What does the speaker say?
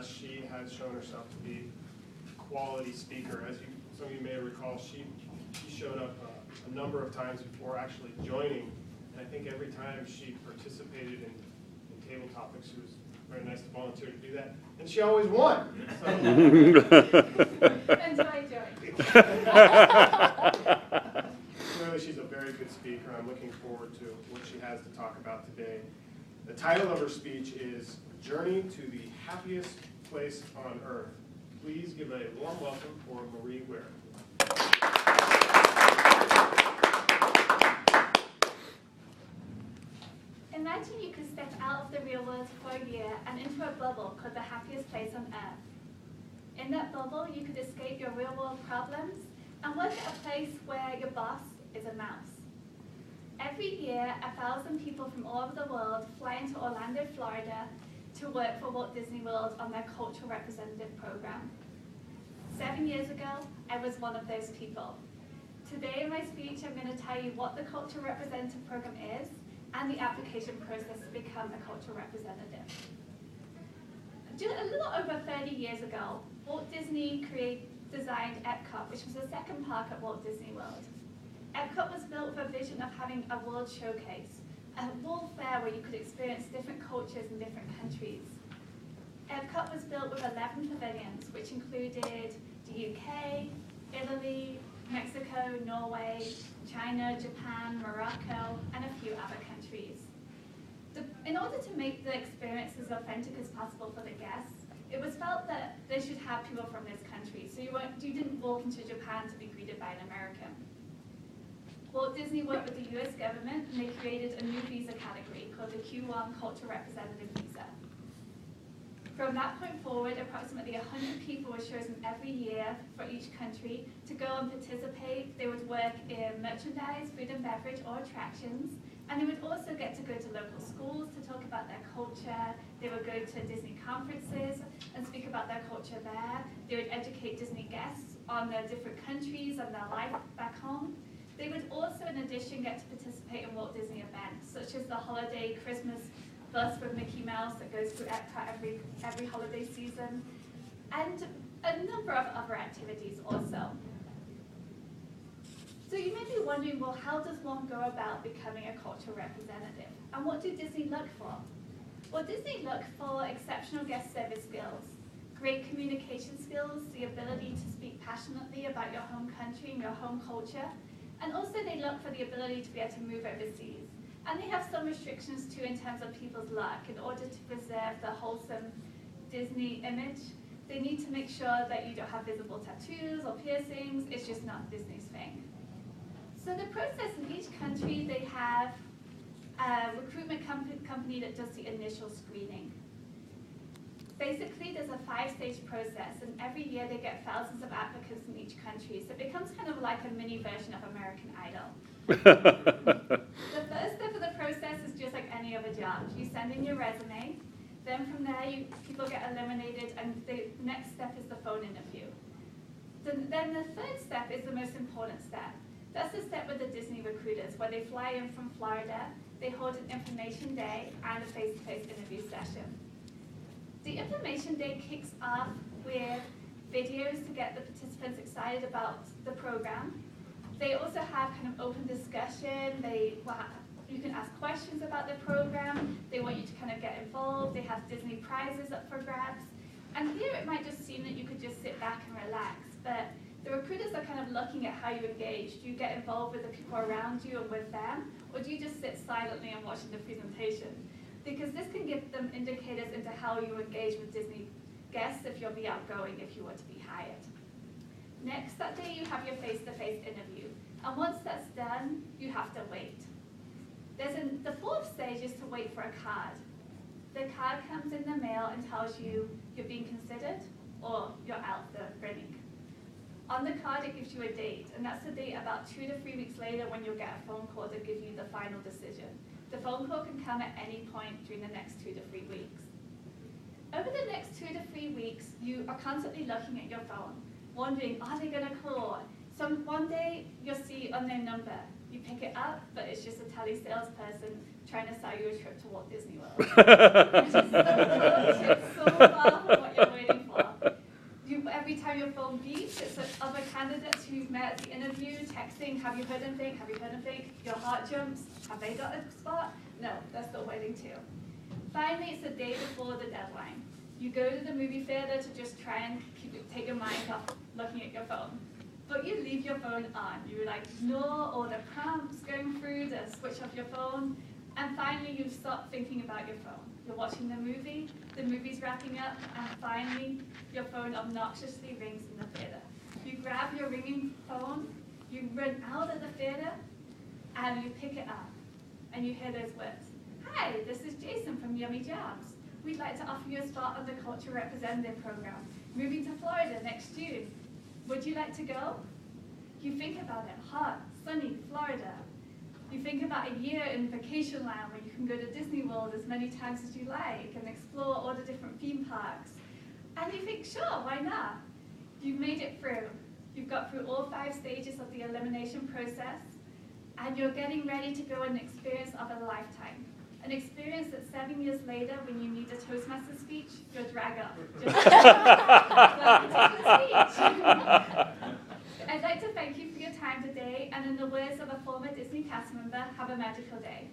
she has shown herself to be a quality speaker. As some of you may recall, she showed up a number of times before actually joining, and I think every time she participated in table topics, she was very nice to volunteer to do that, and she always won. So. Until I joined. Clearly, she's a very good speaker. I'm looking forward to what she has to talk about today. The title of her speech is Journey to the Happiest Place on Earth. Please give a warm welcome for Marie Wiere. Imagine you could step out of the real world for a year and into a bubble called the happiest place on earth. In that bubble, you could escape your real world problems and work at a place where your boss is a mouse. Every year, 1,000 people from all over the world fly into Orlando, Florida to work for Walt Disney World on their cultural representative program. 7 years ago, I was one of those people. Today in my speech, I'm going to tell you what the cultural representative program is and the application process to become a cultural representative. Just a little over 30 years ago, Walt Disney designed Epcot, which was the second park at Walt Disney World. Epcot was built with a vision of having a world showcase, a world fair where you could experience different cultures in different countries. Epcot was built with 11 pavilions, which included the UK, Italy, Mexico, Norway, China, Japan, Morocco, and a few other countries. In order to make the experience as authentic as possible for the guests, it was felt that they should have people from this country, so you didn't walk into Japan to be greeted by an American. Walt Disney worked with the US government, and they created a new visa category called the Q1 Cultural Representative Visa. From that point forward, approximately 100 people were chosen every year for each country to go and participate. They would work in merchandise, food and beverage, or attractions, and they would also get to go to local schools to talk about their culture. They would go to Disney conferences and speak about their culture there. They would educate Disney guests on their different countries and their life back home. They would also, in addition, get to participate in Walt Disney events, such as the holiday Christmas bus with Mickey Mouse that goes through Epcot every holiday season, and a number of other activities also. So you may be wondering, well, how does one go about becoming a cultural representative? And what do Disney look for? Well, Disney look for exceptional guest service skills, great communication skills, the ability to speak passionately about your home country and your home culture, and also they look for the ability to be able to move overseas. And they have some restrictions too in terms of people's luck. In order to preserve the wholesome Disney image, they need to make sure that you don't have visible tattoos or piercings. It's just not Disney's thing. So the process in each country, they have a recruitment company that does the initial screening. Basically, there's a 5-stage process, and every year they get thousands of applicants in each country. So it becomes kind of like a mini version of American Idol. The first step of the process is just like any other job. You send in your resume, then from there people get eliminated, and the next step is the phone interview. Then the third step is the most important step. That's the step with the Disney recruiters, where they fly in from Florida, they hold an information day and a face-to-face interview session. The information day kicks off with videos to get the participants excited about the program. They also have kind of open discussion. You can ask questions about the program. They want you to kind of get involved. They have Disney prizes up for grabs. And here it might just seem that you could just sit back and relax, but the recruiters are kind of looking at how you engage. Do you get involved with the people around you and with them, or do you just sit silently and watch the presentation? Because this can give them indicators into how you engage with Disney guests if you'll be outgoing, if you were to be hired. Next, that day you have your face-to-face interview. And once that's done, you have to wait. The fourth stage is to wait for a card. The card comes in the mail and tells you you're being considered or you're out the running. On the card, it gives you a date, and that's the date about 2 to 3 weeks later when you'll get a phone call to give you the final decision. The phone call can come at any point during the next 2 to 3 weeks. Over the next 2 to 3 weeks, you are constantly looking at your phone, wondering, are they going to call? One day, you'll see unknown number. You pick it up, but it's just a tele-salesperson trying to sell you a trip to Walt Disney World. Which is so far from what you're have you heard anything? Have you heard anything? Your heart jumps. Have they got a spot? No, they're still waiting too. Finally, it's the day before the deadline. You go to the movie theater to just try and take your mind off looking at your phone. But you leave your phone on. You like ignore all the prompts going through to switch off your phone. And finally, you stop thinking about your phone. You're watching the movie's wrapping up, and finally, your phone obnoxiously rings in the theater. You grab your ringing phone, you run out of the theater, and you pick it up, and you hear those words. Hi, this is Jason from Yummy Jams. We'd like to offer you a spot on the Culture Representative Program, moving to Florida next June. Would you like to go? You think about it, hot, sunny, Florida. You think about a year in vacation land where you can go to Disney World as many times as you like and explore all the different theme parks. And you think, sure, why not? You've made it through. You've got through all 5 stages of the elimination process, and you're getting ready to go on an experience of a lifetime. An experience that 7 years later, when you need a Toastmasters speech, you'll drag up. I'd like to thank you for your time today, and in the words of a former Disney cast member, have a magical day.